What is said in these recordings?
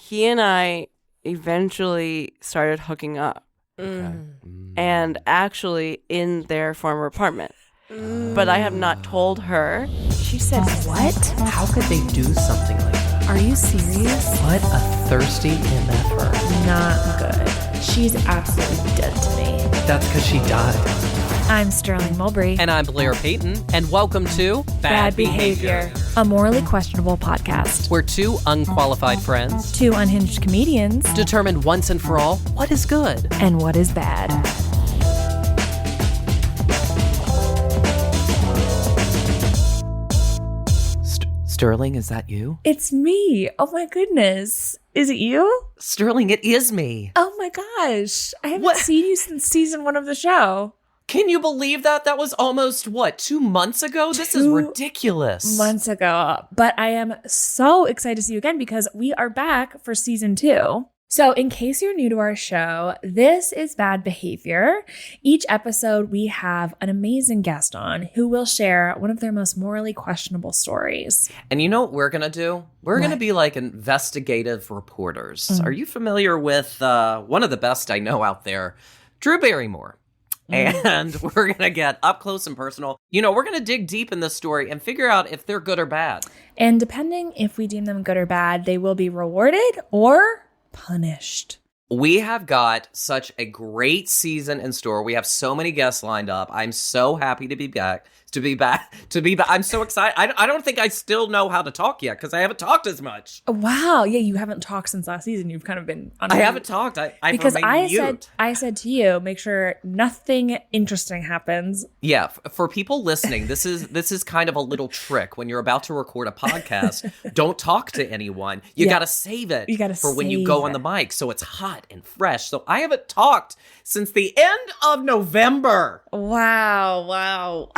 he and I eventually started hooking up. And actually in their former apartment. But I have not told her. She said, what? How could they do something like that? Are you serious? What a thirsty MFer. Not good. She's absolutely dead to me. That's because she died. I'm Sterling Mulberry. And I'm Blair Payton. And welcome to Bad Behavior, a morally questionable podcast. We're two unqualified friends, Two unhinged comedians, determined once and for all what is good and what is bad. Sterling, is that you? It's me. Oh my goodness. Is it you? Sterling, it is me. Oh my gosh. I haven't seen you since season 1 of the show. Can you believe that? That was almost, 2 months ago? This is ridiculous. Months ago. But I am so excited to see you again because we are back for season 2. So in case you're new to our show, this is Bad Behavior. Each episode, we have an amazing guest on who will share one of their most morally questionable stories. And you know what we're going to do? We're going to be like investigative reporters. Are you familiar with one of the best I know out there, Drew Barrymore? And we're going to get up close and personal. You know, we're going to dig deep in this story and figure out if they're good or bad. And depending if we deem them good or bad, they will be rewarded or punished. We have got such a great season in store. We have so many guests lined up. I'm so happy to be back. I'm so excited. I don't think I still know how to talk yet because I haven't talked as much. Wow. Yeah, you haven't talked since last season. You've kind of been on I haven't talked. I said to you, make sure nothing interesting happens. Yeah, for people listening, this is kind of a little trick. When you're about to record a podcast, don't talk to anyone. You got to save it for when you go on the mic so it's hot and fresh. So I haven't talked since the end of November. Wow.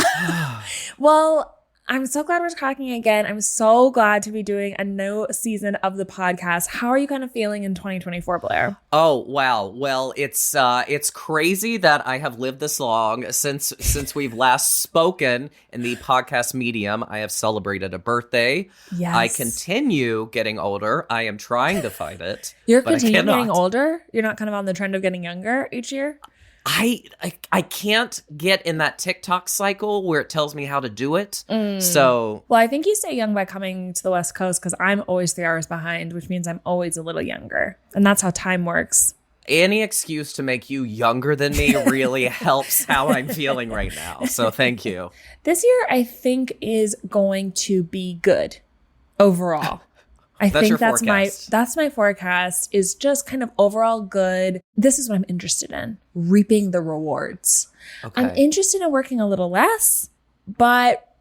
Well, I'm so glad we're talking again. I'm so glad to be doing a new season of the podcast. How are you kind of feeling in 2024, Blair? Oh, wow. Well, it's crazy that I have lived this long since we've last spoken in the podcast medium. I have celebrated a birthday. Yes. I continue getting older. I am trying to fight it. You're continuing getting older? You're not kind of on the trend of getting younger each year? I can't get in that TikTok cycle where it tells me how to do it. So, well, I think you stay young by coming to the West Coast because I'm always 3 hours behind, which means I'm always a little younger. And that's how time works. Any excuse to make you younger than me really helps how I'm feeling right now. So thank you. This year, I think, is going to be good overall. I think that's my forecast is just kind of overall good. This is what I'm interested in, reaping the rewards. Okay. I'm interested in working a little less, but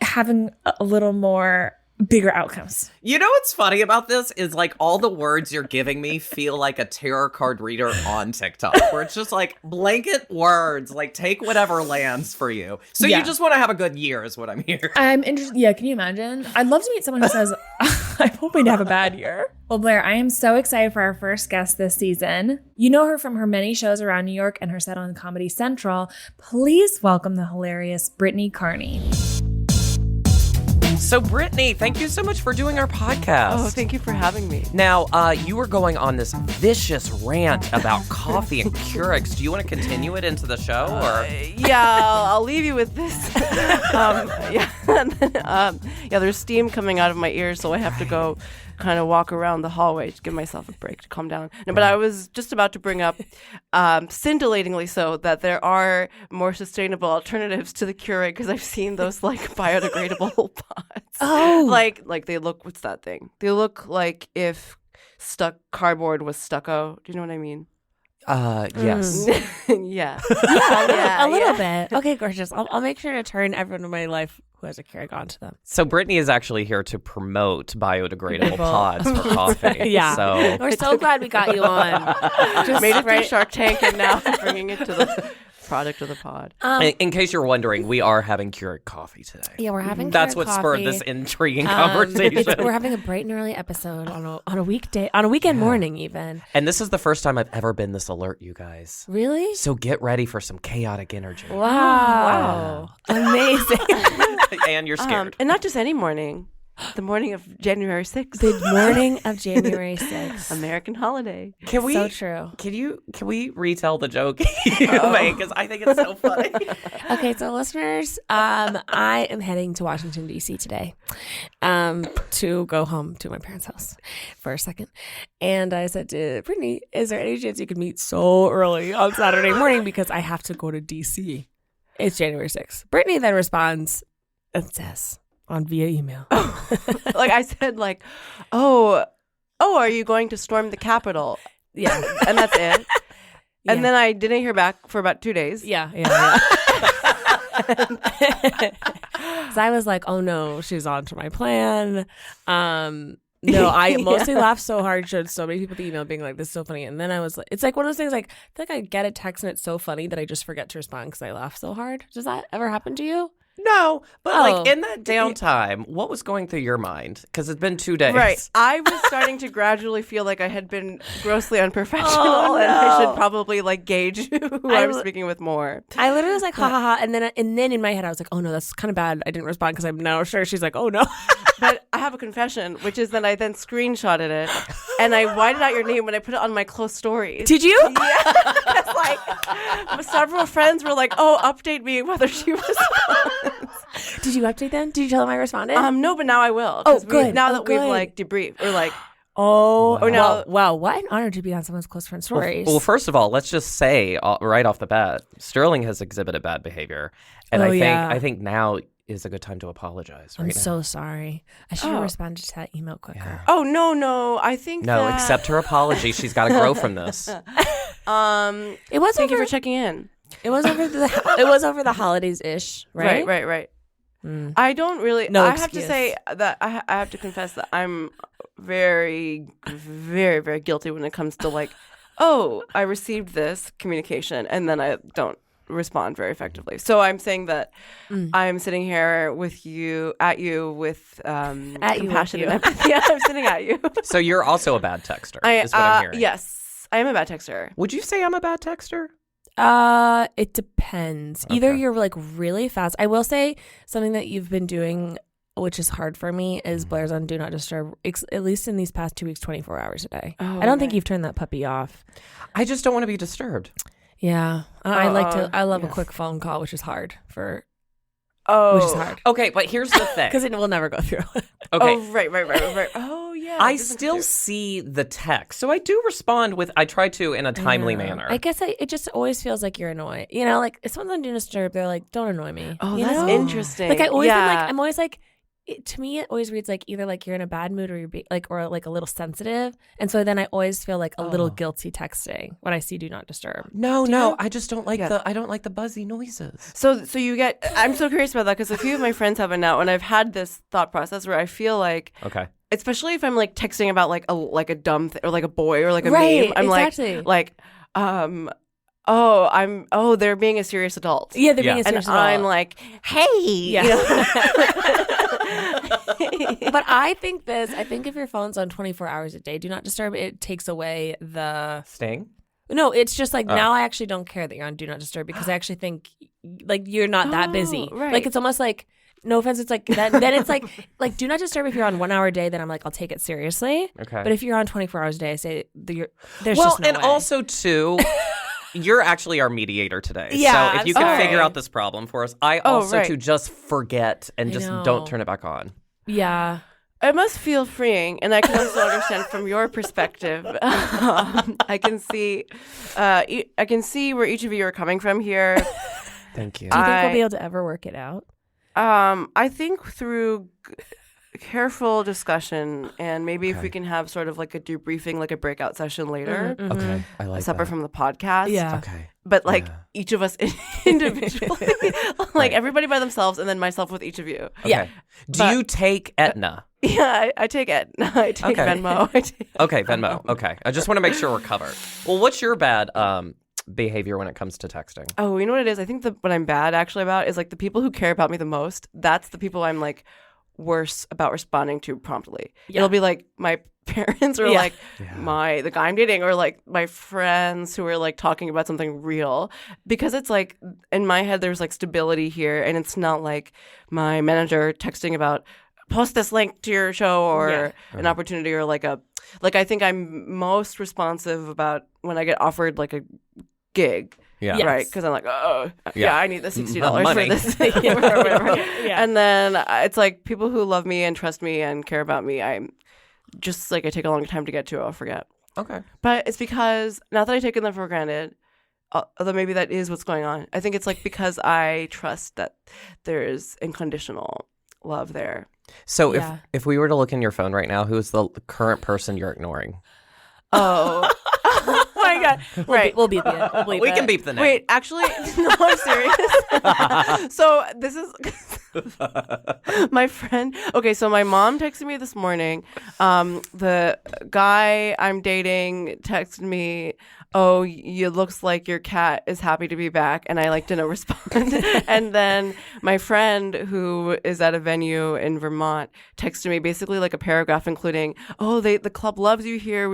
having a little more bigger outcomes. You know what's funny about this is like all the words you're giving me feel like a tarot card reader on TikTok where it's just like blanket words, like take whatever lands for you. So you just want to have a good year is what I'm hearing. I'm interested. Yeah. Can you imagine? I'd love to meet someone who says, I'm hoping to have a bad year. Well, Blair, I am so excited for our first guest this season. You know her from her many shows around New York and her set on Comedy Central. Please welcome the hilarious Brittany Carney. So, Brittany, thank you so much for doing our podcast. Oh, thank you for having me. Now, you were going on this vicious rant about coffee and Keurigs. Do you want to continue it into the show? I'll leave you with this. There's steam coming out of my ears, so I have to go kind of walk around the hallway to give myself a break to calm down. No, but I was just about to bring up, scintillatingly so, that there are more sustainable alternatives to the Keurig because I've seen those like biodegradable pots. Oh, like they look. What's that thing? They look like if cardboard was stucco. Do you know what I mean? Yes. Yeah, a little bit. Okay, gorgeous. I'll make sure to turn everyone in my life who has a Keurig onto them. So Brittany is actually here to promote biodegradable pods for coffee. Yeah. So we're so glad we got you on. Just made it through Shark Tank and now bringing it to the product of the pod. In case you're wondering, we are having Keurig coffee today. Yeah, we're having That's Keurig what coffee. spurred this intriguing conversation. We're having a bright and early episode on a weekday, on a weekend morning even. And this is the first time I've ever been this alert, you guys. Really? So get ready for some chaotic energy. Wow. Amazing. And you're scared. And not just any morning. The morning of January 6th. The morning of January 6th. American holiday. Can we? So true. Can we retell the joke you made? Because I think it's so funny. Okay, so listeners, I am heading to Washington, D.C. today to go home to my parents' house for a second. And I said to Brittany, is there any chance you could meet so early on Saturday morning because I have to go to D.C.? It's January 6th. Brittany then responds and says via email. Like I said, like, oh, are you going to storm the Capitol? Yeah. And that's it. Yeah. And then I didn't hear back for about 2 days. Yeah. So I was like, oh no, she's on to my plan. No, I mostly laughed so hard. Showed so many people the email being like, this is so funny. And then I was like, it's like one of those things like, I feel like I get a text and it's so funny that I just forget to respond because I laugh so hard. Does that ever happen to you? No, but like in that downtime, what was going through your mind? Because it's been 2 days. Right. I was starting to gradually feel like I had been grossly unprofessional and I should probably like gauge who I was speaking with more. I literally was like, ha ha ha. And then in my head, I was like, oh no, that's kind of bad. I didn't respond because I'm now sure. She's like, oh no. But I have a confession, which is that I then screenshotted it and I whited out your name and I put it on my close stories. Did you? Yeah. It's like several friends were like, oh, update me whether she responds. Did you update them? Did you tell them I responded? No, but now I will. Oh, good. Now that we've like debriefed or like, wow, what an honor to be on someone's close friend stories. Well, first of all, let's just say right off the bat, Sterling has exhibited bad behavior, and I think now is a good time to apologize. I'm so sorry. I should have responded to that email quicker. Yeah. Oh no! I think accept her apology. She's got to grow from this. It was. Thank you for checking in. It was over the holidays ish, right? Right. I don't really. No I excuse. have to say that I have to confess that I'm very, very, very guilty when it comes to like, oh, I received this communication and then I don't respond very effectively. So I'm saying that I'm sitting here with you with compassion and empathy. Yeah, I'm sitting at you. So you're also a bad texter. Is what I'm hearing. Yes, I am a bad texter. Would you say I'm a bad texter? It depends. Okay. Either you're like really fast. I will say something that you've been doing, which is hard for me, is Blair's on Do Not Disturb, at least in these past 2 weeks, 24 hours a day. I don't think you've turned that puppy off. I just don't want to be disturbed. Yeah. I love a quick phone call, which is hard which is hard. Okay, but here's the thing. Because it will never go through. Okay. Oh, right. Oh, yeah. I still see the text. So I do respond I try to in a timely manner. I guess it just always feels like you're annoyed. You know, like if someone's on Do Not Disturb, they're like, don't annoy me. Oh, that's interesting. Like I always I'm always like, to me, it always reads like either like you're in a bad mood or you're or like a little sensitive. And so then I always feel like a little guilty texting when I see Do Not Disturb. No, I just don't like I don't like the buzzy noises. So you get, I'm so curious about that because a few of my friends have it now and I've had this thought process where I feel like, okay, especially if I'm like texting about like a dumb thing or like a boy or like a meme, I'm they're being a serious adult. Yeah, they're being a serious adult. I'm like, hey. Yeah. You know? But I think if your phone's on 24 hours a day, Do Not Disturb, it takes away the sting. No, it's just like now I actually don't care that you're on Do Not Disturb because I actually think like you're not that busy. Right. Like it's almost like, no offense, it's like that. Then it's like Do Not Disturb if you're on 1 hour a day, then I'm like, I'll take it seriously. Okay. But if you're on 24 hours a day, I say there's just no and way. Also too. You're actually our mediator today. Yeah, so if you can figure out this problem for us, I also to just forget and just don't turn it back on. Yeah. It must feel freeing, and I can also understand from your perspective. I can see where each of you are coming from here. Thank you. Do you think we'll be able to ever work it out? I think through careful discussion, and maybe if we can have sort of like a debriefing, like a breakout session later. Mm-hmm. Okay, I like separate from the podcast. Yeah. Okay. But like each of us individually, like everybody by themselves, and then myself with each of you. Okay. Yeah. Do you take Aetna? Yeah, I take it. I take Venmo. Okay, Venmo. Okay. I just want to make sure we're covered. Well, what's your bad behavior when it comes to texting? Oh, you know what it is? I think what I'm bad actually about is like the people who care about me the most. That's the people I'm like worse about responding to promptly. Yeah. It'll be like my parents or like the guy I'm dating or like my friends who are like talking about something real, because it's like in my head there's like stability here, and it's not like my manager texting about post this link to your show or an opportunity or like I think I'm most responsive about when I get offered like a gig. Yeah. Right. Because I'm like, I need the $60 money. for this. or whatever. And then it's like people who love me and trust me and care about me, I'm just like, I take a long time to get to, I'll forget. Okay. But it's because, not that I've taken them for granted, although maybe that is what's going on. I think it's like because I trust that there is unconditional love there. So if we were to look in your phone right now, who's the current person you're ignoring? Oh. Oh my God. Right. We'll beep it. We can beep the name. Wait, actually, no, I'm serious. So this is my friend. Okay, so my mom texted me this morning. The guy I'm dating texted me, "Oh, it looks like your cat is happy to be back," and I like didn't respond. And then my friend who is at a venue in Vermont texted me basically like a paragraph including, "Oh, the club loves you here.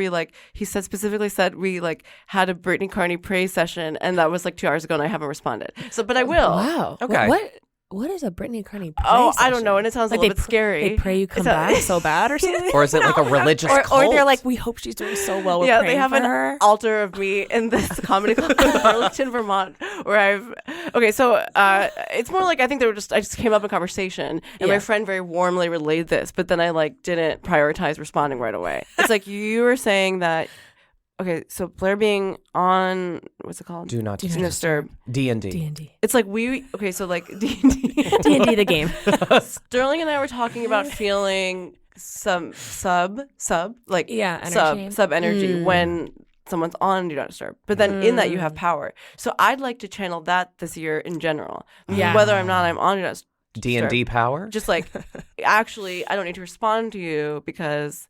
He specifically said we like had a Brittany Carney praise session, and that was like 2 hours ago, and I haven't responded. So, but I will." Wow. Okay. What is a Brittany Carney praise I don't session? know, and it sounds a little bit scary. They pray you come back so bad or something? Or is it like a religious cult? Or they're like, we hope she's doing so well. We're they have for an her. altar of me in this comedy club in Burlington, Vermont, where it's more like I think I just came up in conversation, and my friend very warmly relayed this, but then I like didn't prioritize responding right away. It's like you were saying that. Okay, so Blair being on, what's it called? Do not disturb. D&D. D&D. It's like D&D. D&D the game. Sterling and I were talking about feeling some sub energy when someone's on Do Not Disturb. But then in that you have power. So I'd like to channel that this year in general. Yeah. Whether I'm on Do Not Disturb. D&D power? Just like, actually, I don't need to respond to you because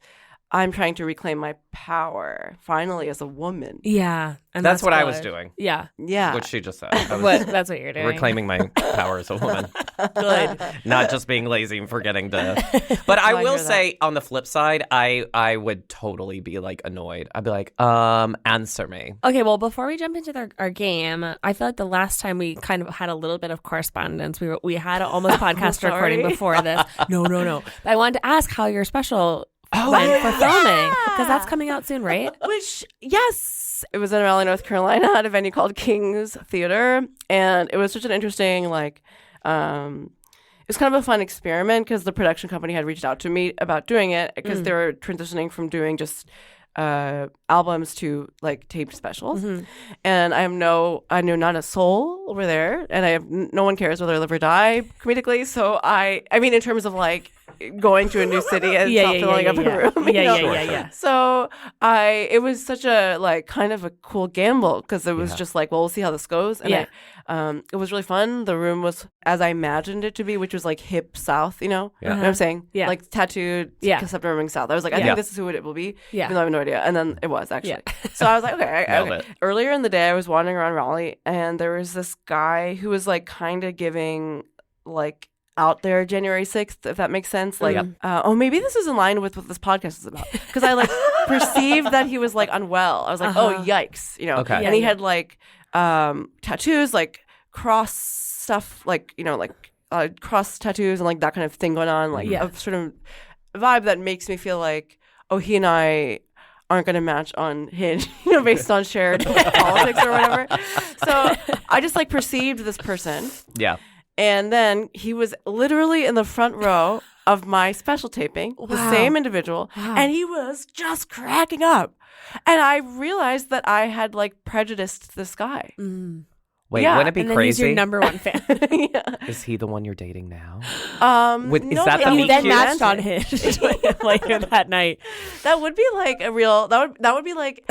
I'm trying to reclaim my power finally as a woman. Yeah. And that's what good. I was doing. Yeah. Yeah. Which she just said. I was That's what you're doing. reclaiming my power as a woman. Good. Not just being lazy and forgetting to. But I will say, on the flip side, I would totally be like annoyed. I'd be like, answer me. Okay, well, before we jump into our game, I feel like the last time we kind of had a little bit of correspondence, we had an almost podcast recording before this. No. I wanted to ask how your special went for filming, because that's coming out soon, right? Which, yes, it was in Raleigh, North Carolina at a venue called King's Theater, and it was such an interesting, it was kind of a fun experiment because the production company had reached out to me about doing it because they were transitioning from doing just albums to like taped specials, and I know not a soul over there, and no one cares whether I live or die comedically. So I mean, in terms of like going to a new city and filling up a room. Yeah. So it was such a like kind of a cool gamble because it was just like, well, we'll see how this goes. And it was really fun. The room was as I imagined it to be, which was like hip South, you know what I'm saying? Yeah. Like tattooed, concept rooming South. I was like, I think this is who it will be. Yeah. Even though I have no idea. And then it was actually. So I was like, okay. Earlier in the day, I was wandering around Raleigh and there was this guy who was like kind of giving like out there January 6th, if that makes sense. Like, maybe this is in line with what this podcast is about. Because I like perceived that he was like unwell. I was like, oh, yikes. You know? Okay. And he had like tattoos, like cross stuff, like, you know, like cross tattoos and like that kind of thing going on. Like a sort of vibe that makes me feel like, oh, he and I aren't going to match on Hinge, you know, based on shared politics or whatever. So I just like perceived this person. Yeah. And then he was literally in the front row of my special taping, the same individual, and he was just cracking up. And I realized that I had like prejudiced this guy. Wait, wouldn't it be and then crazy? He's your number one fan. Is he the one you're dating now? Is that the you then matched on Hinge later that night. That would be like a real. That would be like,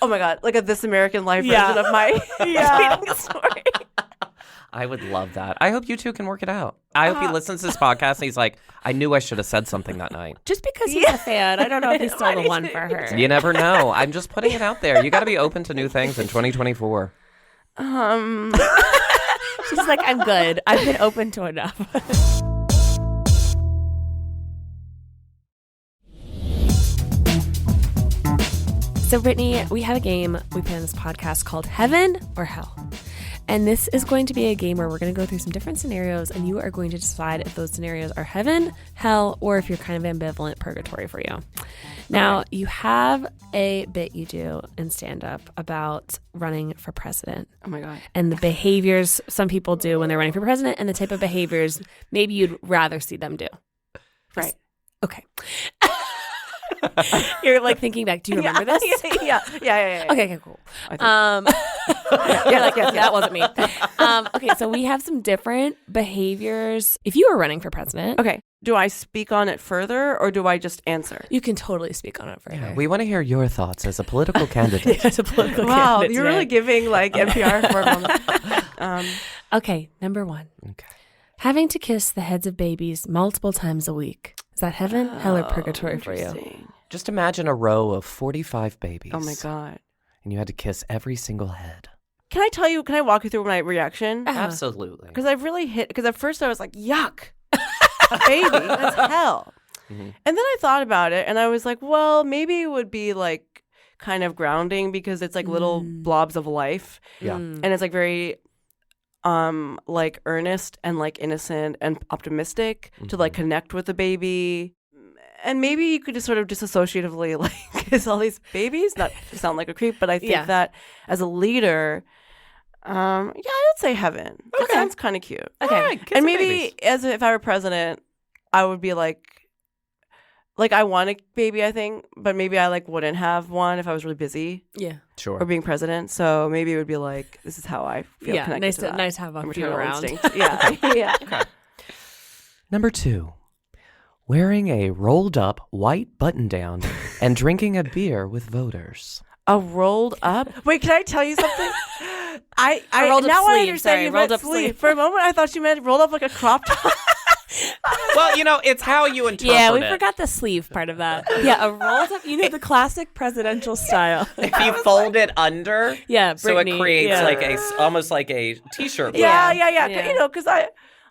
oh my god, like a This American Life version of my dating story. I would love that. I hope you two can work it out. I hope he listens to this podcast and he's like, I knew I should have said something that night. Just because he's a fan, I don't know if he's still the one for her. You never know. I'm just putting it out there. You got to be open to new things in 2024. She's like, I'm good. I've been open to enough. So, Brittany, we have a game we play on this podcast called Heaven or Hell. And this is going to be a game where we're going to go through some different scenarios, and you are going to decide if those scenarios are heaven, hell, or if you're kind of ambivalent purgatory for you. Now, you have a bit you do in stand-up about running for president. Oh my God. And the behaviors some people do when they're running for president, and the type of behaviors maybe you'd rather see them do. Right. Okay. You're like thinking back. Do you remember this? Yeah. Okay, cool. You're like, yes, that wasn't me. Okay, so we have some different behaviors. If you were running for president, Okay. Do I speak on it further or do I just answer? you can totally speak on it further. Yeah, we want to hear your thoughts as a political candidate. As a political Wow, candidate you're today. really giving like NPR for a moment. Okay, number 1. Okay. Having to kiss the heads of babies multiple times a week. Is that heaven, hell, or purgatory for you? Interesting. Just imagine a row of 45 babies. Oh my God. And you had to kiss every single head. Can I walk you through my reaction? Absolutely. Because I've really because at first I was like, yuck, baby, that's hell. Mm-hmm. And then I thought about it and I was like, well, maybe it would be like kind of grounding because it's like little blobs of life. Yeah. And it's like very like earnest and like innocent and optimistic to like connect with the baby. And maybe you could just sort of disassociatively like kiss all these babies, not to sound like a creep, but I think that as a leader, I would say heaven. That sounds kind of cute. Okay. All right, kiss And the maybe babies. if I were president, I would be like I want a baby, I think, but maybe I like wouldn't have one if I was really busy Yeah. Sure. or being president. So maybe it would be like, this is how I feel Yeah, connected nice to to that. nice to have a few Maternal around. instinct. Yeah. Okay. Number 2. Wearing a rolled up white button down and drinking a beer with voters. A rolled up. Wait, can I tell you something? I rolled up now I sleeve. understand Sorry, you rolled meant up sleeve. sleeve. For a moment, I thought you meant rolled up like a crop top. Well, it's how you interpret Yeah, we it. forgot the sleeve part of that. Yeah, a rolled up, the classic presidential style. If you fold it under, Yeah, so it Brittany, creates yeah. like almost like a t-shirt. Yeah. Yeah. Because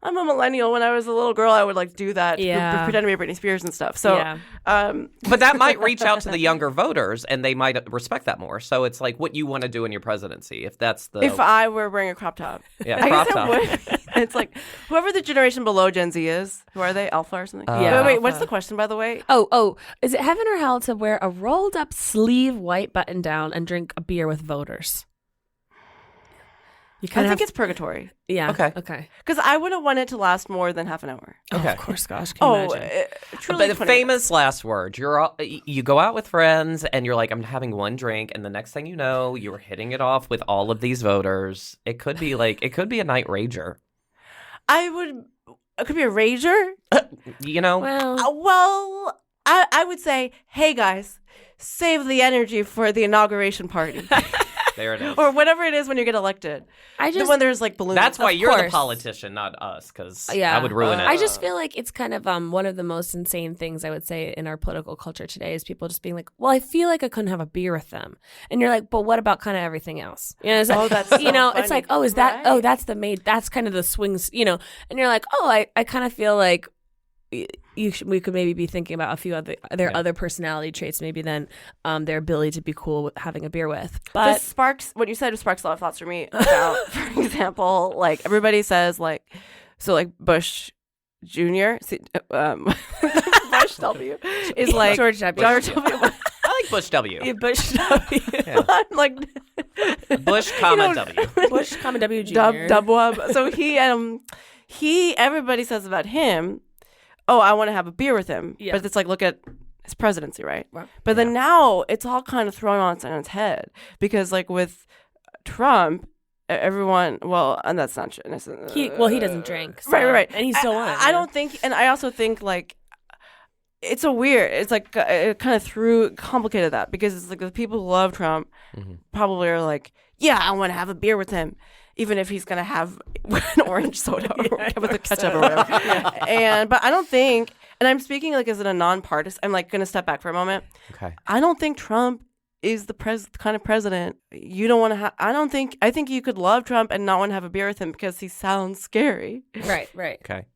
I'm a millennial. When I was a little girl, I would like do that, Yeah. pretend to be Britney Spears and stuff. So, Yeah. But that might reach out to the younger voters, and they might respect that more. So it's like what you want to do in your presidency, if that's the if I were wearing a crop top, yeah I crop guess top. I would. It's like whoever the generation below Gen Z is. Who are they? Alpha or something? Yeah. Wait, what's the question, by the way? Oh, is it heaven or hell to wear a rolled up sleeve white button down and drink a beer with voters? You I kind think of it's purgatory yeah. Okay. Okay. because I wouldn't want it to last more than half an hour. Okay. Oh, of course, gosh. Can you imagine? Truly But the 20 minutes. famous last word, you go out with friends and you're like, I'm having one drink, and the next thing you know, you're hitting it off with all of these voters. It could be a night rager. It could be a rager. Well, Well, I would say, hey guys, save the energy for the inauguration party There it is. or whatever it is when you get elected. When there's like balloons. That's why you're the course. politician, not us, because Yeah. I would ruin it. I just feel like it's kind of one of the most insane things I would say in our political culture today is people just being like, well, I feel like I couldn't have a beer with them. And you're like, but what about kind of everything else? It's like, that's so it's funny. like, oh, is that, Right. that's kind of the swings, and you're like, oh, I kind of feel like we could maybe be thinking about a few other personality traits, maybe than their ability to be cool with having a beer with. But what you said sparks a lot of thoughts for me about, for example, like everybody says like Bush Jr. Bush W is like George W. George W. I like Bush W. Bush W. Yeah. like Bush, comma W. Bush, comma W Jr. Dub. So everybody says about him, oh, I want to have a beer with him. Yeah. But it's like, look at his presidency, right? Right. But then now it's all kind of thrown on its head because like with Trump, everyone, well, and that's not true. He doesn't drink. So, Right. And he's still on. I don't think, and I also think like, it's like it kind of complicated that because it's like the people who love Trump probably are like, yeah, I want to have a beer with him, even if he's gonna have an orange soda with a ketchup or whatever. But I don't think, and I'm speaking like as in a non-partisan. I'm like gonna step back for a moment. Okay. I don't think Trump is the kind of president you don't want to have. I think you could love Trump and not want to have a beer with him because he sounds scary. Right. Okay.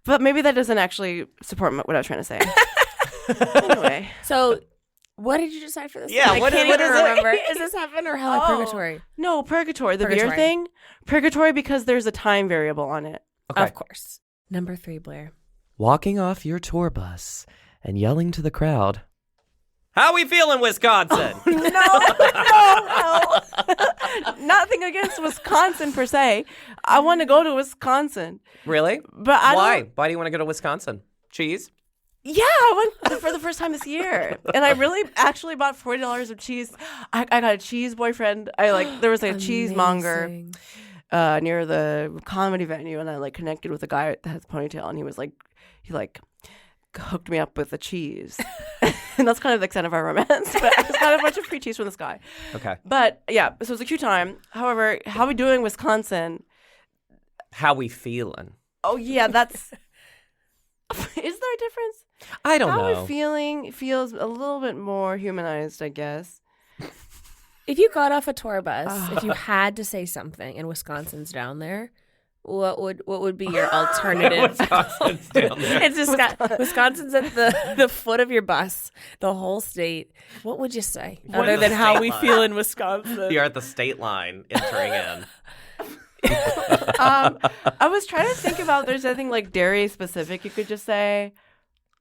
But maybe that doesn't actually support what I was trying to say. Anyway. So What did you decide for this? Yeah, I what can't is even it? remember. Is this heaven or hell or purgatory? No, purgatory. The beer Purgatory. thing. Purgatory because there's a time variable on it. Okay. Of course. Number 3, Blair. Walking off your tour bus and yelling to the crowd, "How we feeling, Wisconsin?" No. Nothing against Wisconsin per se. I want to go to Wisconsin. Really? But Why? Why do you want to go to Wisconsin? Cheese? Yeah, I went for the first time this year, and I really actually bought $40 of cheese. I got a cheese boyfriend. There was like a cheesemonger near the comedy venue, and I connected with a guy that has a ponytail, and he hooked me up with the cheese. And that's kind of the extent of our romance. But I just got a bunch of free cheese from this guy. Okay. But yeah, so it was a cute time. However, how we doing Wisconsin? How we feeling? Oh yeah, that's. Is there a difference? I don't know. How we feeling feels a little bit more humanized, I guess. If you got off a tour bus, if you had to say something, and Wisconsin's down there, what would be your alternative? Wisconsin's down there. It's just Wisconsin's at the foot of your bus, the whole state. What would you say other than how we feel in Wisconsin? You're at the state line entering in. I was trying to think about there's anything dairy specific you could just say,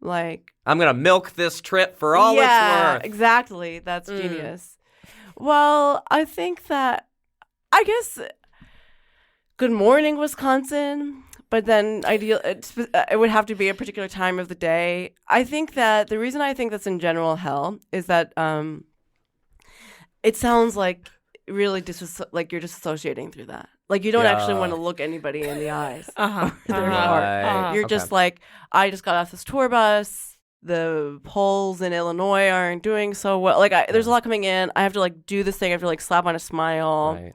I'm gonna milk this trip for all it's worth. Exactly. That's genius. Well, I think that good morning, Wisconsin. But then it would have to be a particular time of the day. I think that the reason I think that's in general hell is that it sounds like really you're disassociating through that. You don't actually want to look anybody in the eyes. You're just I just got off this tour bus. The polls in Illinois aren't doing so well. There's a lot coming in. I have to do this thing. I have to slap on a smile. Right.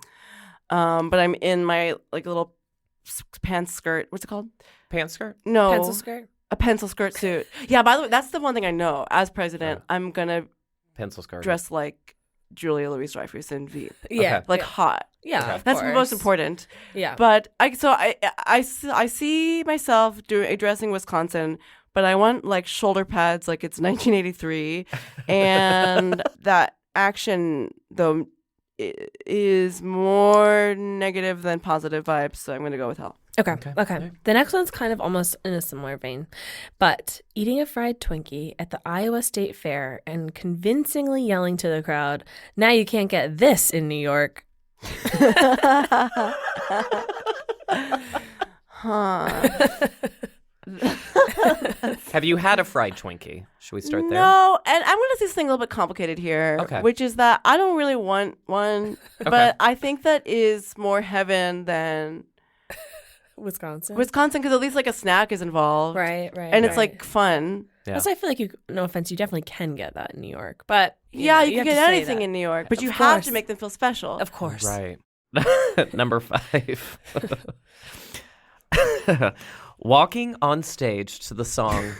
But I'm in my little pants skirt. What's it called? Pants skirt? No. Pencil skirt? A pencil skirt suit. Yeah, by the way, that's the one thing I know. As president, I'm going to Pencil skirt. dress like Julia Louis-Dreyfus in Veep. Yeah. Hot. Yeah, Okay. of That's course. most important. Yeah. But I see myself addressing Wisconsin, but I want shoulder pads like it's 1983, and that action though is more negative than positive vibes. So I'm going to go with hell. Okay. The next one's kind of almost in a similar vein, but eating a fried Twinkie at the Iowa State Fair and convincingly yelling to the crowd, "Now you can't get this in New York." Have you had a fried Twinkie? Should we start there? No, and I'm going to say something a little bit complicated here, which is that I don't really want one, but I think that is more heaven than Wisconsin, because at least a snack is involved, right, and it's fun. Yeah. That's why I feel like no offense, you definitely can get that in New York, but you have can to get say anything that. in New York, but Of you have course. to make them feel special. Of course, Right. Number 5. Walking on stage to the song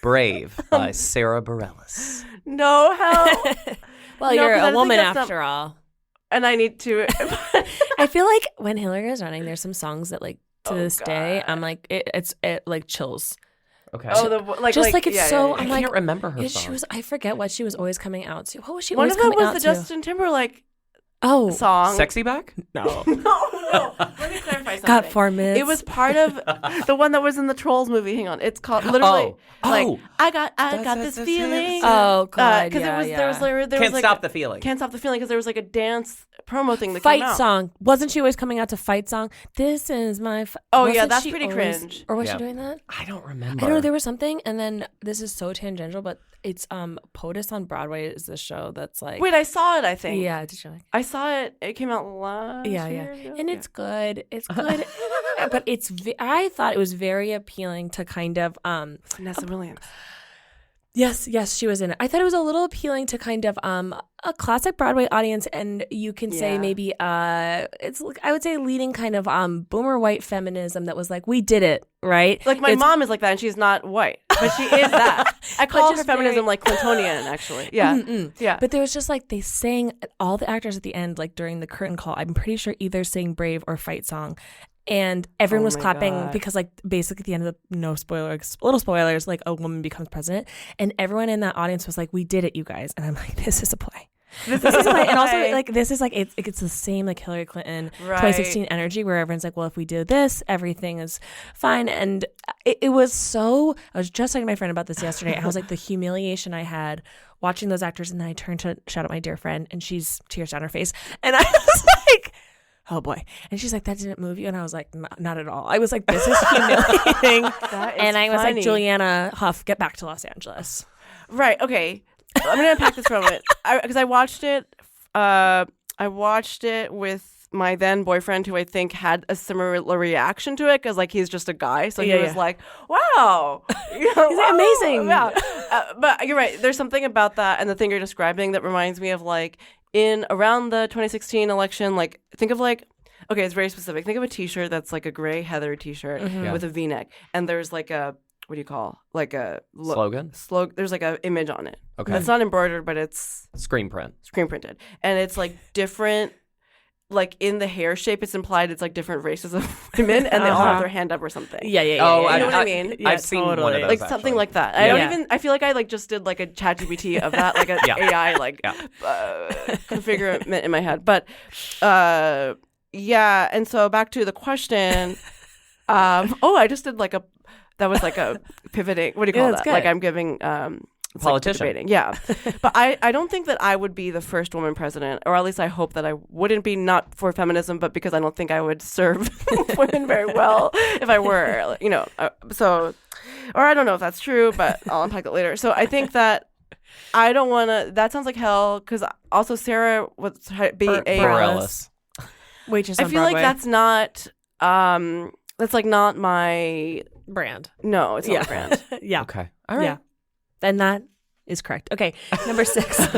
"Brave" by Sarah Bareilles. No, hell. Well, No, you're 'cause I a think woman that's after all. And I need to. I feel like when Hillary was running, there's some songs that to this day, I'm it chills. Okay. I'm I can't remember her She song. was. I forget what she was always coming out to. What was she One always of them coming was out the to? Justin Timberlake Oh, song. Sexy Back? no. No. Let me clarify something. Got 4 minutes. It was part of the one that was in the Trolls movie. Hang on, it's called literally. I got this feeling. Oh God, because yeah, there was Can't Stop the Feeling. Can't Stop the Feeling, because there was a dance promo thing that Fight came out. song. Wasn't she always coming out to Fight song? This is my. Oh, yeah, Wasn't that's she pretty always- cringe. Or was Yeah. she doing that? I don't remember. I don't know. There was something, and then this is so tangential, but it's POTUS on Broadway is the show that's Wait, I saw it. I think. yeah. Did you like? I saw it. It came out last Yeah, year. and it's good. It's good, but I thought it was very appealing to kind of Vanessa Williams. Yes, she was in it. I thought it was a little appealing to kind of a classic Broadway audience, and you can say maybe it's I would say leading kind of boomer white feminism that was we did it, right? My mom is like that, and she's not white, but she is that. I call her just feminism Clintonian, actually. Yeah, yeah. But there was just they sang, all the actors at the end, during the curtain call, I'm pretty sure either sang Brave or Fight Song. and everyone was clapping God. because like basically at the end of the little spoilers, like a woman becomes president, and everyone in that audience was like, "We did it, you guys!" And I'm like, "This is a play." This is a play. And also like this is like it's the same like Hillary Clinton 2016 energy where everyone's like, well, if we do this, everything is fine. And it was so. I was just talking to my friend about this yesterday. I was like, the humiliation I had watching those actors, and then I turned to shout out my dear friend, and she's tears down her face, and I was like, oh boy. And she's like, that didn't move you? And I was like, not at all. I was like, this is humiliating. And I was like, Juliana Hough, get back to Los Angeles. Right. Okay. I'm gonna unpack this for a moment because I watched it. I watched it with my then boyfriend, who I think had a similar reaction to it because like he's just a guy, so he was like, "Wow, he's amazing." Wow. But you're right. There's something about that and the thing you're describing that reminds me of like in around the 2016 election. Like think of like. Okay, it's very specific. Think of a T-shirt that's like a gray heather T-shirt with a V-neck, and there's like a what do you call like a slogan? There's like a image on it. Okay, it's not embroidered, but it's screen printed, and it's like different. Like in the hair shape, it's implied it's like different races of women, and they all have their hand up or something. Yeah. Oh, you know what I mean? Yeah, I've seen one of those, like something like that. I don't even. I feel like I like just did like a ChatGPT of that, like an AI like configurement in my head. But yeah, and so back to the question. I just did like that was like a pivoting. What do you call that? Good. Like I'm giving politician. Like yeah. But I don't think that I would be the first woman president, or at least I hope that I wouldn't be, not for feminism, but because I don't think I would serve women very well if I were, you know. So, or I don't know if that's true, but I'll unpack that later. So I think that I don't want to. That sounds like hell. Because also Sarah would be Bareilles. Waitress I on feel Broadway. like that's not. That's like not my brand. No, it's not my brand. Yeah. Okay. All right. Yeah. Then that is correct. Okay. Number 6.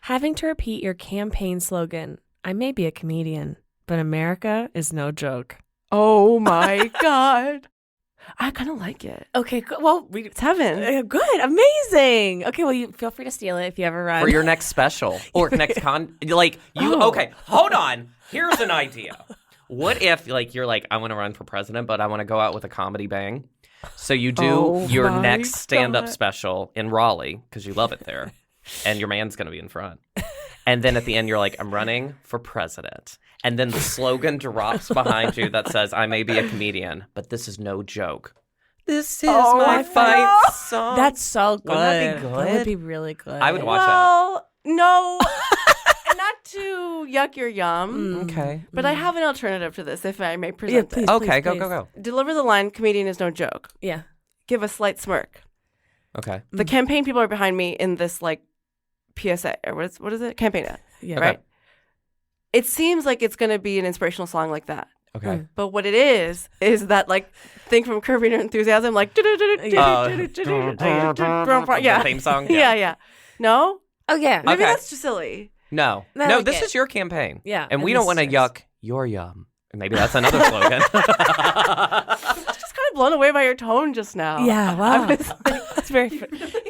Having to repeat your campaign slogan. I may be a comedian, but America is no joke. Oh my God. I kind of like it. Okay. Well, It's heaven. good. Amazing. Okay. Well, you feel free to steal it if you ever run. For your next special or next Okay, hold on. Here's an idea. What if you're like, I want to run for president, but I want to go out with a comedy bang? So you do your next stand-up special in Raleigh because you love it there, and your man's going to be in front. And then at the end, you're like, I'm running for president. And then the slogan drops behind you that says, I may be a comedian, but this is no joke. This is my fight song. That's so good. Wouldn't that be good? That would be really good. I would watch Well, no. Not to yuck your yum. Okay. But I have an alternative to this, if I may present please. it. Okay, please. go. Deliver the line, comedian is no joke. Yeah. Give a slight smirk. Okay. The campaign people are behind me in this like PSA, or what is it? Campaign ad. Yeah. Right? It seems like it's going to be an inspirational song like that. Okay. But what it is that like thing from Curb Your Enthusiasm, like The theme song? Yeah. No? Oh, yeah. Maybe Okay. that's too silly. No, I like this it. is your campaign. Yeah. And we And don't want to this is- yuck your yum. And maybe that's another slogan. I was just kind of blown away by your tone just now. Yeah. Wow. I was like, It's very,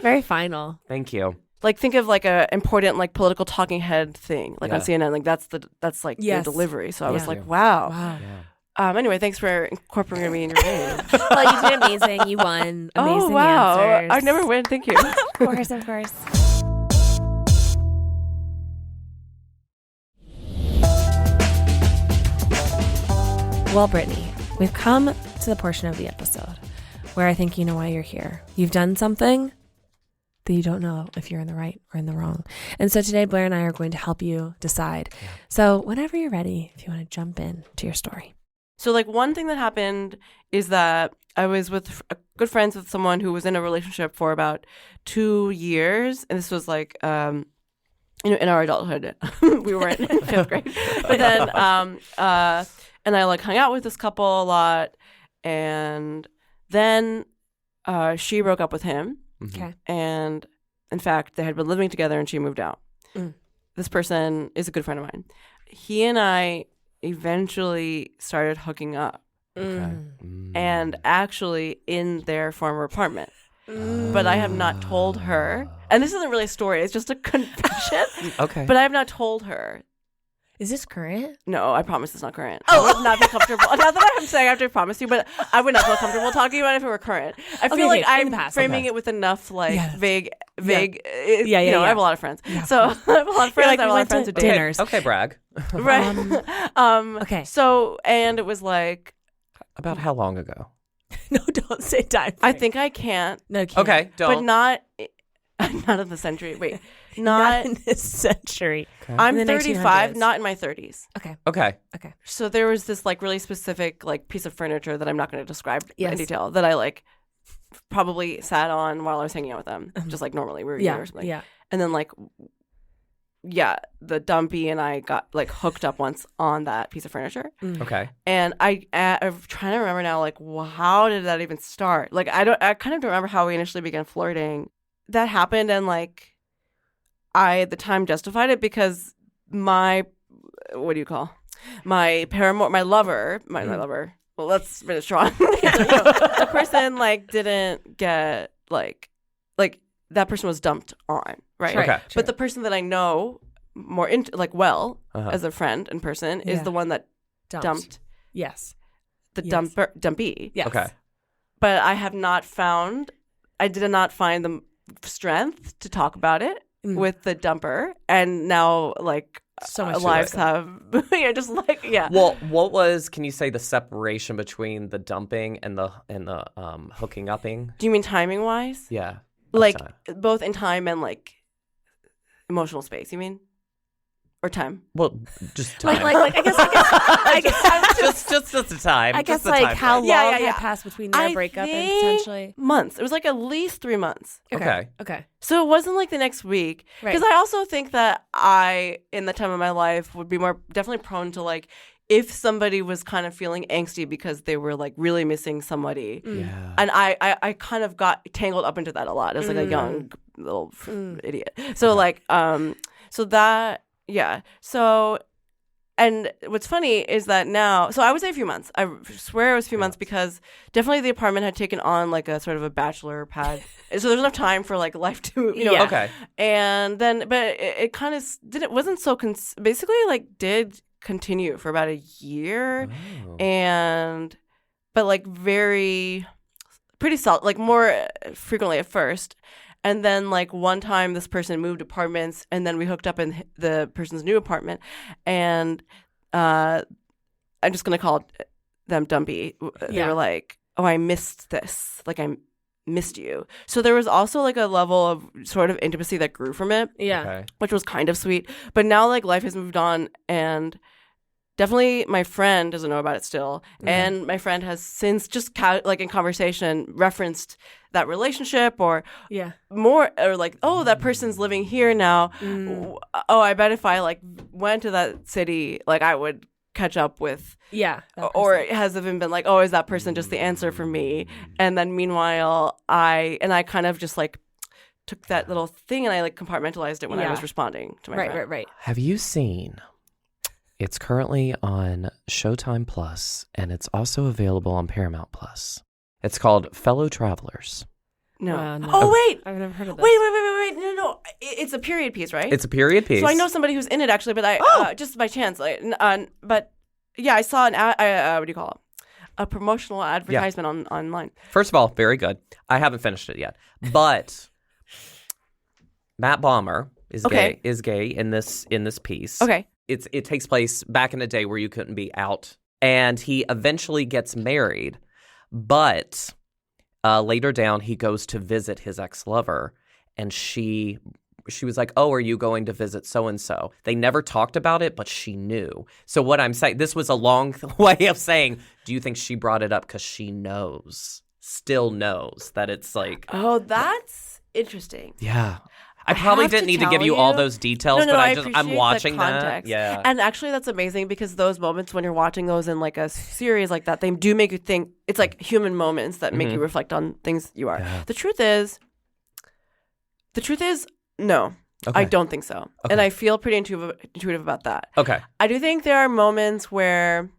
very final. Thank you. like think of like a important like political talking head thing like on CNN. Like that's like Yes. the delivery. So I was Yeah. like, wow. Wow. Anyway, thanks for incorporating me in your name. Well, you did amazing. You won. Amazing Oh wow! answers. I never win. Thank you. Of course, of course. Well, Brittany, we've come to the portion of the episode where I think you know why you're here. You've done something that you don't know if you're in the right or in the wrong. And so today, Blair and I are going to help you decide. Yeah. So whenever you're ready, if you want to jump in to your story. So like one thing that happened is that I was with good friends with someone who was in a relationship for about 2 years. And this was like, in our adulthood, we were in 5th grade. But then, and I like hung out with this couple a lot. And then she broke up with him. Okay. And in fact, they had been living together and she moved out. This person is a good friend of mine. He and I eventually started hooking up. Okay. And actually in their former apartment. But I have not told her. And this isn't really a story. It's just a confession. Okay. But I have not told her. Is this current? No, I promise it's not current. I would not feel comfortable. Not that I'm saying I have to promise you, but I would not feel comfortable talking about it if it were current. I feel like I'm framing it with enough vague. Yeah. I have a lot of friends, so I have a lot of friends. I have a lot of friends who date. Dinners. Okay, brag. Right. Okay. So, and it was like, About how long ago? No, don't say time. I think I can't, No, can't. Okay, don't. but not in the century. Wait, Not in this century. Okay. I'm In the 35, 1900s. not in my 30s. Okay. So there was this like really specific like piece of furniture that I'm not going to describe Yes. in detail that I like probably sat on while I was hanging out with them, just like normally we were eating or something. Yeah. And then like, the dumpy and I got like hooked up once on that piece of furniture. Okay. And I'm trying to remember now, like, how did that even start? Like, I kind of don't remember how we initially began flirting. That happened, and like, I at the time justified it because my paramour, my lover. Well, that's really strong. The person like didn't get like that person was dumped on, right? Okay. But the person that I know more as a friend in person is the one that dumped Yes. the Yes. dumpy. Yes. Okay. But I did not find the strength to talk about it with the dumper, and now like So much lives have Well, what was? Can you say the separation between the dumping and the hooking upping? Do you mean timing wise? Yeah. Like Time. both in time and like emotional space, you mean? Or time? Well, just time. Like I guess just the time. I guess Just the like time how frame. long Yeah. had passed between their breakup and potentially months. It was like at least 3 months. Okay. So it wasn't like the next week. Right. Because I also think that I, in the time of my life, would be more definitely prone to like, if somebody was kind of feeling angsty because they were like really missing somebody. Yeah. And I kind of got tangled up into that a lot as like a young little idiot. So like, so that, yeah. So, and what's funny is that now, so I would say a few months. I swear it was a few months because definitely the apartment had taken on like a sort of a bachelor pad. So there's enough time for like life to, Yeah. Okay. And then, but it kind of wasn't so, basically like did continue for about a year but like pretty solid, like more frequently at first. And then like one time this person moved apartments and then we hooked up in the person's new apartment. And I'm just going to call them dumpy. They were like, oh, I missed this. Like I missed you. So there was also like a level of sort of intimacy that grew from it. Yeah. Okay. Which was kind of sweet. But now like life has moved on and definitely my friend doesn't know about it still. And my friend has since just like in conversation referenced that relationship or more or like, oh, that person's living here now. Oh, I bet if I like went to that city, like I would catch up with or it has even been like, oh, is that person just the answer for me? And then meanwhile I kind of just like took that little thing and I like compartmentalized it when I was responding to my friend. Right. Have you seen? It's currently on Showtime Plus, and it's also available on Paramount Plus. It's called Fellow Travelers. No. No. Oh, wait. I've never heard of this. Wait. No. It's a period piece, right? It's a period piece. So I know somebody who's in it actually, but I just by chance. Like, but yeah, I saw an what do you call it? A promotional advertisement online. First of all, very good. I haven't finished it yet, but Matt Bomber is gay in this piece. Okay. It takes place back in the day where you couldn't be out, and he eventually gets married, but later down he goes to visit his ex-lover, and she was like, oh, are you going to visit so-and-so? They never talked about it, but she knew. So what I'm saying, this was a long way of saying, do you think she brought it up because she still knows that it's like... Oh, that's interesting. Yeah. I probably didn't need to give you all those details, but I'm watching that. Yeah. And actually that's amazing because those moments when you're watching those in like a series like that, they do make you think. It's like human moments that make you reflect on things you are. Yeah. The truth is no. Okay. I don't think so. Okay. And I feel pretty intuitive about that. Okay. I do think there are moments where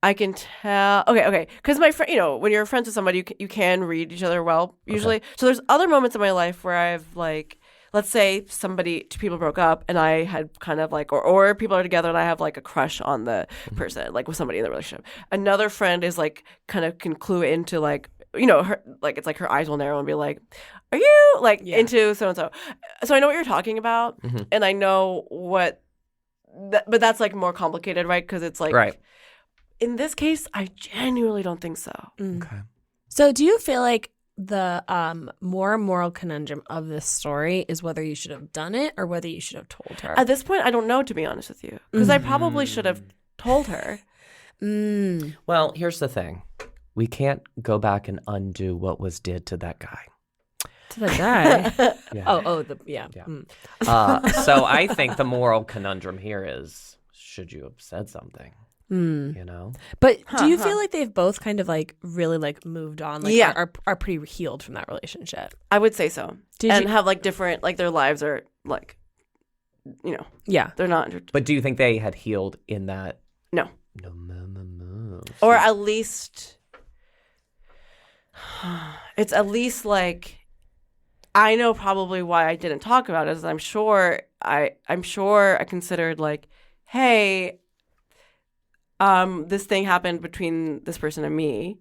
I can tell. Okay. Because my friend, when you're friends with somebody, you can read each other well usually. Okay. So there's other moments in my life where I've like let's say two people broke up and I had kind of like, or people are together and I have like a crush on the person, like with somebody in the relationship. Another friend is like kind of can clue into like, her, like it's like her eyes will narrow and be like, are you like into so-and-so? So I know what you're talking about and I know what, but that's like more complicated, right? Because it's like, in this case, I genuinely don't think so. Okay. So do you feel like the more moral conundrum of this story is whether you should have done it or whether you should have told her? At this point, I don't know, to be honest with you, because I probably should have told her. Well, here's the thing. We can't go back and undo what was did to that guy. To the guy? Yeah. So I think the moral conundrum here is, should you have said something? But do you feel like they've both kind of like really like moved on? Like are pretty healed from that relationship? I would say so. And have like different, like their lives are like, they're not. But do you think they had healed in that? No. No. Or at least, it's at least like, I know probably why I didn't talk about it is I'm sure I considered like, hey, this thing happened between this person and me.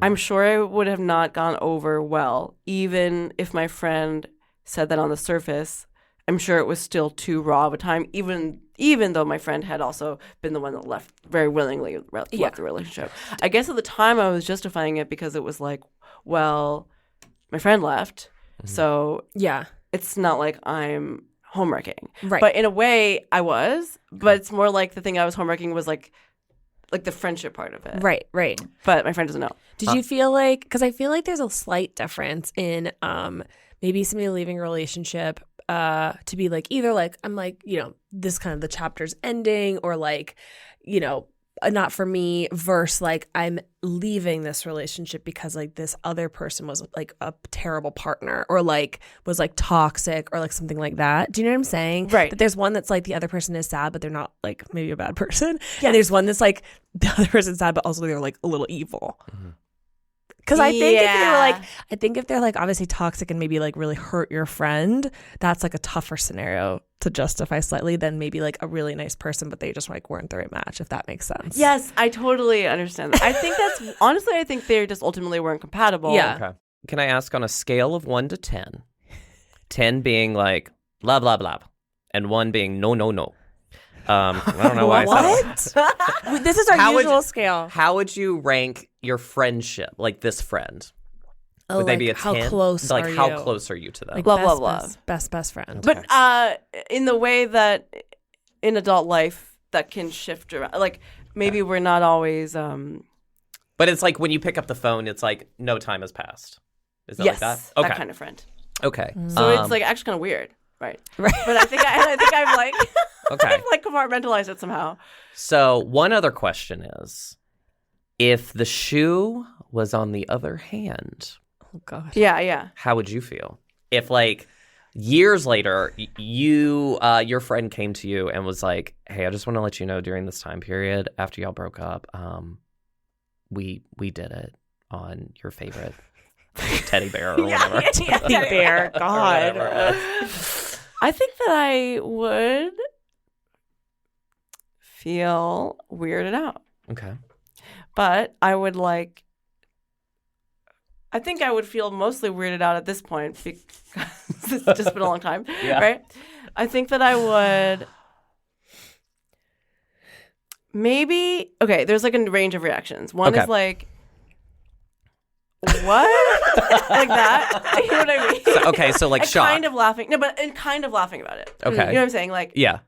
I'm sure it would have not gone over well, even if my friend said that on the surface. I'm sure it was still too raw of a time, even though my friend had also been the one that left very willingly left the relationship. I guess at the time I was justifying it because it was like, well, my friend left, so it's not like I'm homewrecking. Right. But in a way, I was. But it's more like the thing I was homewrecking was like the friendship part of it. Right. But my friend doesn't know. Did you feel like, because I feel like there's a slight difference in maybe somebody leaving a relationship to be like either like, I'm like, this kind of the chapter's ending or like, not for me versus like I'm leaving this relationship because like this other person was like a terrible partner or like was like toxic or like something like that. Do you know what I'm saying? Right. That there's one that's like the other person is sad but they're not like maybe a bad person. Yeah. And there's one that's like the other person's sad but also they're like a little evil. Because I think if they're like obviously toxic and maybe like really hurt your friend, that's like a tougher scenario to justify slightly than maybe like a really nice person, but they just like weren't the right match, if that makes sense. Yes, I totally understand that. I think that's honestly, I think they just ultimately weren't compatible. Yeah. Okay. Can I ask on a scale of 1 to 10, 10 being like blah blah blah, and 1 being no. I don't know why I said that. This is our usual scale. How would you rank your friendship, like this friend? Would they be a 10? How close are you? How close are you to them? Like blah, blah, blah. Best friend. Okay. But in the way that in adult life that can shift around, like maybe we're not always. But it's like when you pick up the phone, it's like no time has passed. Is that yes, like that? Okay. That kind of friend. Okay. So it's like actually kind of weird. Right. But I think I've like okay. I've like compartmentalized it somehow. So one other question is, if the shoe was on the other hand, oh god, yeah, how would you feel if like years later your friend came to you and was like, hey, I just want to let you know during this time period after y'all broke up, we did it on your favorite teddy bear or whatever. Teddy bear, God. I think that I would feel weirded out. Okay. But I think I would feel mostly weirded out at this point because it's just been a long time, right? I think that I would maybe, okay, there's like a range of reactions. One is like, what? Like that? You know what I mean? So like shock. Kind of laughing. No, but and kind of laughing about it. Okay. You know what I'm saying? Like, yeah.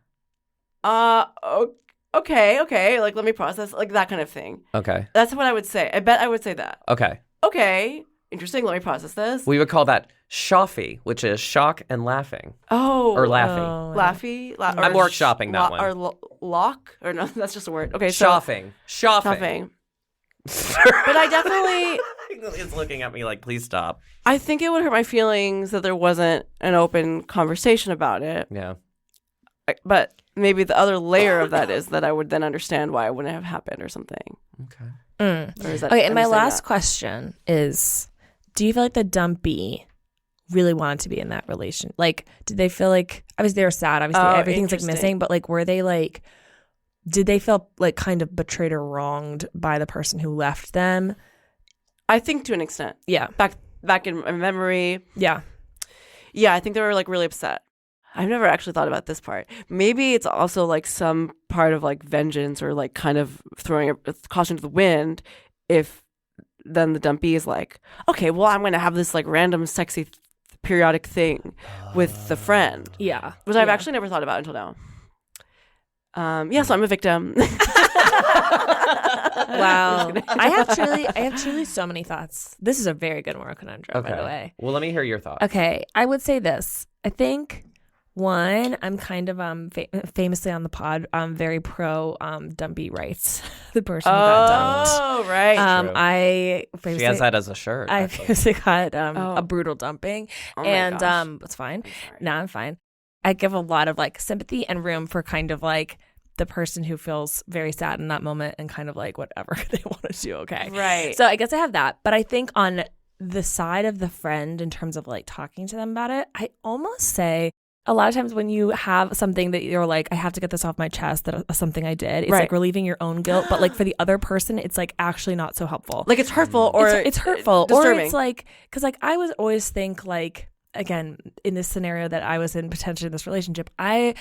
Okay. Like, let me process. Like, that kind of thing. Okay. That's what I would say. I bet I would say that. Okay. Interesting. Let me process this. We would call that shoffy, which is shock and laughing. Oh. Or laughing. Laffy? I'm workshopping that one. Or lock? Or no, that's just a word. Okay. Shoffing. But I definitely... It's looking at me like, please stop. I think it would hurt my feelings that there wasn't an open conversation about it. Yeah. But maybe the other layer of that is that I would then understand why it wouldn't have happened or something. Okay. Or is that, okay, and my last question is, do you feel like the dumpy really wanted to be in that relation. Like, did they feel like, obviously they were sad, obviously everything's like missing, but like, were they like, did they feel like kind of betrayed or wronged by the person who left them? I think to an extent. Yeah. Back in my memory. Yeah. Yeah, I think they were like really upset. I've never actually thought about this part. Maybe it's also like some part of like vengeance or like kind of throwing a caution to the wind if then the dumpy is like, okay, well, I'm going to have this like random sexy periodic thing with the friend. Yeah. Which I've actually never thought about until now. So I'm a victim. Wow. I have truly so many thoughts. This is a very good moral conundrum, by the way. Well, let me hear your thoughts. Okay. I would say this. I think, one, I'm kind of famously on the pod, very pro dumpy rights. The person who got dumped. Oh, right. She has that as a shirt. I famously got a brutal dumping. And it's fine. I'm fine. I give a lot of like sympathy and room for kind of like the person who feels very sad in that moment and kind of like whatever they want to do. Okay. Right. So I guess I have that. But I think on the side of the friend, in terms of like talking to them about it, I almost say a lot of times when you have something that you're like, I have to get this off my chest, that something I did, it's like relieving your own guilt. But like for the other person, it's like actually not so helpful. Like it's hurtful or it's hurtful. Disturbing. Or it's like, because like I was always think like, again, in this scenario that I was in, potentially in this relationship, I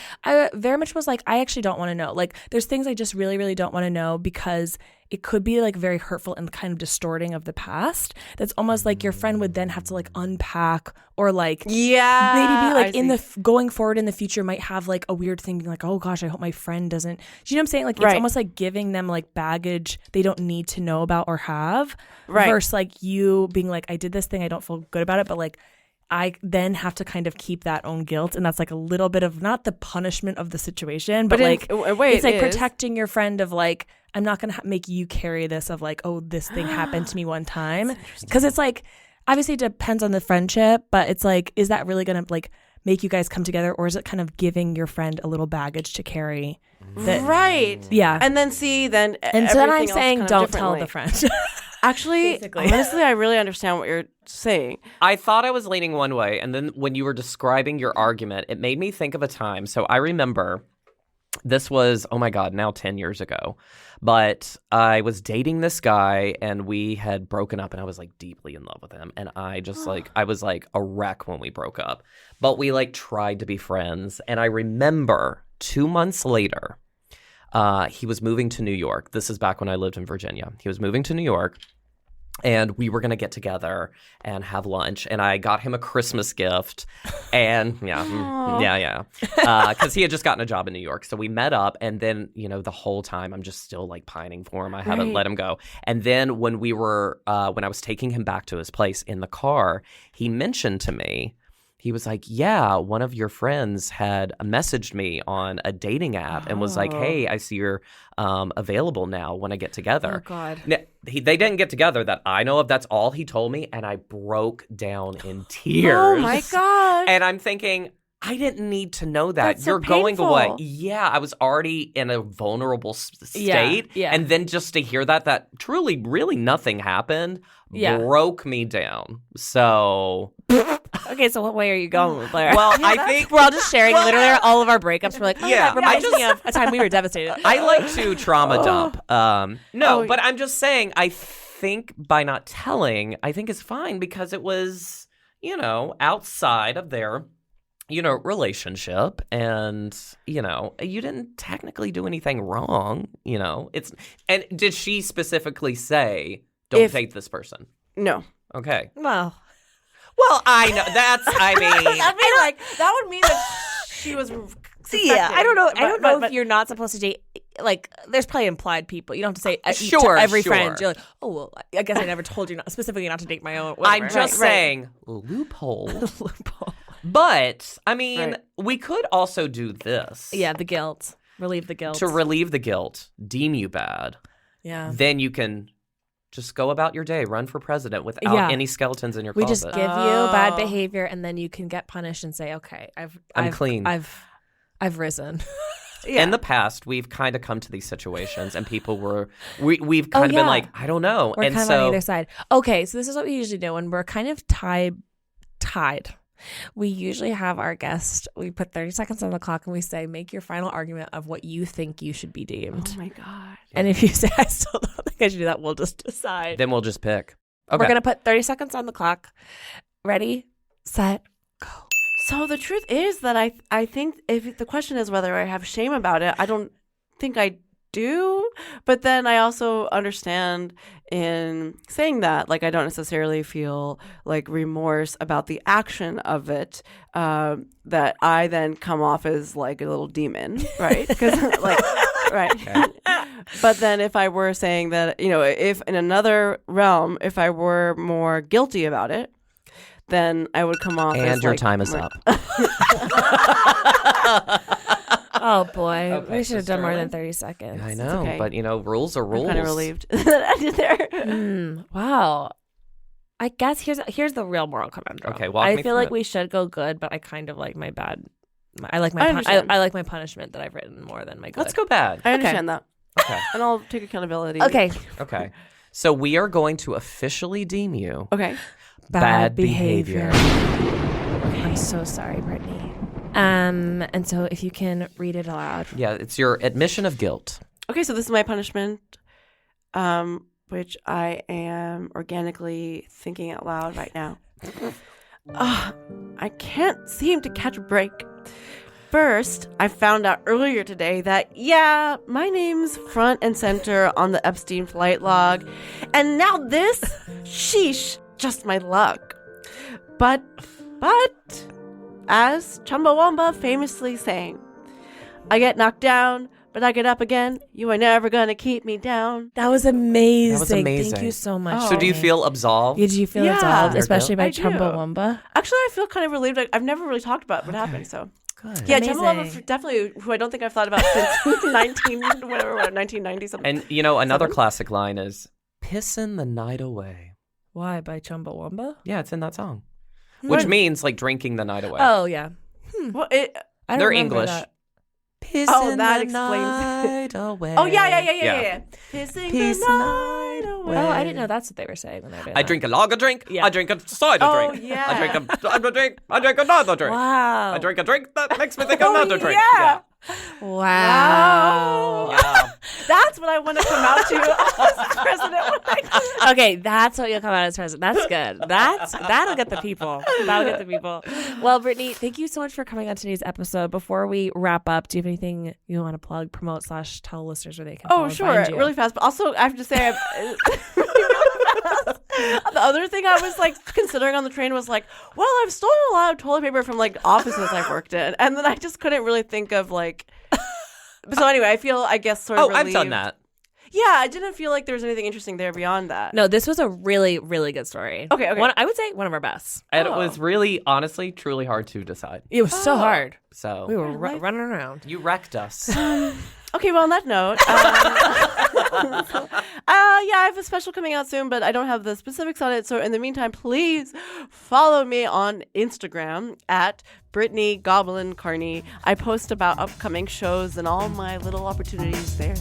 very much was like, I actually don't want to know. Like, there's things I just really, really don't want to know because it could be like very hurtful and kind of distorting of the past. That's almost like your friend would then have to like unpack or like maybe be like in the going forward in the future might have like a weird thing being like, oh gosh, I hope my friend doesn't. Do you know what I'm saying? Like it's almost like giving them like baggage they don't need to know about or have, versus like you being like, I did this thing, I don't feel good about it, but like I then have to kind of keep that own guilt, and that's like a little bit of not the punishment of the situation, but like it's like protecting your friend of like, I'm not going to make you carry this of like, oh, this thing happened to me one time, because it's like obviously it depends on the friendship, but it's like, is that really going to like make you guys come together, or is it kind of giving your friend a little baggage to carry? Yeah, and then and so then I'm saying don't tell the friend. Actually, honestly, I really understand what you're saying. I thought I was leaning one way, and then when you were describing your argument, it made me think of a time. So I remember this was, oh my God, now 10 years ago. But I was dating this guy, and we had broken up, and I was like deeply in love with him. And I just like, I was like a wreck when we broke up. But we like tried to be friends. And I remember 2 months later, he was moving to New York. This is back when I lived in Virginia. He was moving to New York, and we were going to get together and have lunch. And I got him a Christmas gift. And because he had just gotten a job in New York. So we met up, and then, you know, the whole time I'm just still like pining for him. I haven't let him go. And then when we were, when I was taking him back to his place in the car, he mentioned to me, he was like, yeah, one of your friends had messaged me on a dating app and was like, hey, I see you're available now when I get together. Oh, God. Now, they didn't get together that I know of. That's all he told me. And I broke down in tears. Oh, my God. And I'm thinking, I didn't need to know that. That's so You're going painful. away. Yeah, I was already in a vulnerable state. Yeah. And then just to hear that truly, really nothing happened broke me down. So... Okay, so what way are you going with Blair? Well, I think we're all just sharing literally all of our breakups. We're like, that reminds me of a time we were devastated. I like to trauma dump. But I'm just saying, I think by not telling, I think is fine because it was, you know, outside of their, you know, relationship, and, you know, you didn't technically do anything wrong, you know. And did she specifically say, don't date this person? No. Okay. Well, I know I mean, like that would mean that she was. Yeah, I don't know. I don't know if you're not supposed to date. Like, there's probably implied people. You don't have to say to every friend. You're like, oh well, I guess I never told you specifically not to date my own. Whatever. I'm just saying loophole. But I mean, we could also do this. Yeah, the guilt. Relieve the guilt. To relieve the guilt, deem you bad. Yeah. Then you can just go about your day, run for president without any skeletons in your closet. We just give you bad behavior, and then you can get punished and say, okay, I'm clean. I've risen. In the past, we've kind of come to these situations, and people we've kind of been like, I don't know. We're kind of on either side. Okay, so this is what we usually do when we're kind of tied. We usually have our guest, we put 30 seconds on the clock and we say, make your final argument of what you think you should be deemed. Oh my God. And if you say, I still don't think I should do that, we'll just decide. Then we'll just pick. Okay. We're going to put 30 seconds on the clock. Ready, set, go. So the truth is that I think if the question is whether I have shame about it, I don't think I do. But then I also understand in saying that, like, I don't necessarily feel like remorse about the action of it, that I then come off as like a little demon, right? Because like, right. Okay. But then if I were saying that, you know, if in another realm, if I were more guilty about it, then I would come off as and your like, time is up. Oh boy, Okay, we should have done more than Sterling? 30 seconds. I know, okay. but you know, rules are I'm rules. kind of relieved that I did there. Wow. I guess here's the real moral conundrum. Okay, walk I me feel through like it. we should go good, but I kind of like my bad. I like I my understand. I like my punishment that I've written more than my good. Let's go bad. I understand that. Okay. And I'll take accountability. Okay. Okay. So we are going to officially deem you Okay. bad behavior. I'm so sorry, Brittany. And so if you can read it aloud. Yeah, it's your admission of guilt. Okay, so this is my punishment, which I am organically thinking out loud right now. I can't seem to catch a break. First, I found out earlier today that, yeah, my name's front and center on the Epstein flight log. And now this? Sheesh, just my luck. But, as Chumbawamba famously sang, I get knocked down, but I get up again. You are never gonna keep me down. That was amazing. That was amazing. Thank you so much. So do you Brittany. feel absolved? Did you feel Yeah. absolved, Your especially by I do. Chumbawamba? Actually, I feel kind of relieved. I've never really talked about what happened, so. Good. Yeah, Amazing. Chumbawamba definitely, who I don't think I've thought about since 1990 something. And you know, another classic line is "Pissin' the night away." Why, by Chumbawamba? Yeah, it's in that song, which means like drinking the night away. Oh, yeah. Well, I don't They're remember English. that. Pissin' that the explains night away. oh, yeah. Pissing Piss the night away. Oh, I didn't know that's what they were saying when they were doing I that. drink a lager drink. Yeah. I drink a cider Oh, drink. yeah. I drink a drink. I drink another drink. Wow. I drink a drink that makes me think Oh, another drink. yeah. Wow. Yeah. That's what I want to come out to as president. Okay, that's what you'll come out as president. That's good. That'll get the people. That'll get the people. Well, Brittany, thank you so much for coming on today's episode. Before we wrap up, do you have anything you want to plug, promote, / tell listeners where they can Oh, follow and sure. find you? Really fast. But also, I have to say, the other thing I was like considering on the train was like, well, I've stolen a lot of toilet paper from like offices I've worked in. And then I just couldn't really think of like. So anyway, I feel, I guess, sort of Oh, I've relieved. done that. Yeah, I didn't feel like there was anything interesting there beyond that. No, this was a really, really good story. Okay. I would say one of our best. And it was really, honestly, truly hard to decide. It was so hard. So We were running around. you wrecked us. Okay, well, on that note, yeah, I have a special coming out soon, but I don't have the specifics on it. So in the meantime, please follow me on Instagram at Brittany Goblin Carney. I post about upcoming shows and all my little opportunities there.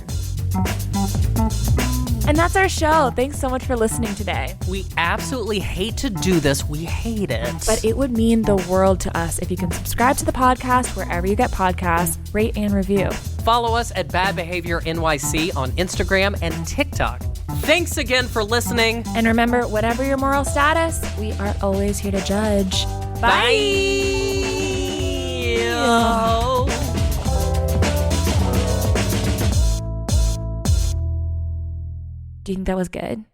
And that's our show. Thanks so much for listening today. We absolutely hate to do this. We hate it. But it would mean the world to us if you can subscribe to the podcast wherever you get podcasts, rate and review. Follow us at Bad Behavior NYC on Instagram and TikTok. Thanks again for listening. And remember, whatever your moral status, we are always here to judge. Bye. Do you think that was good?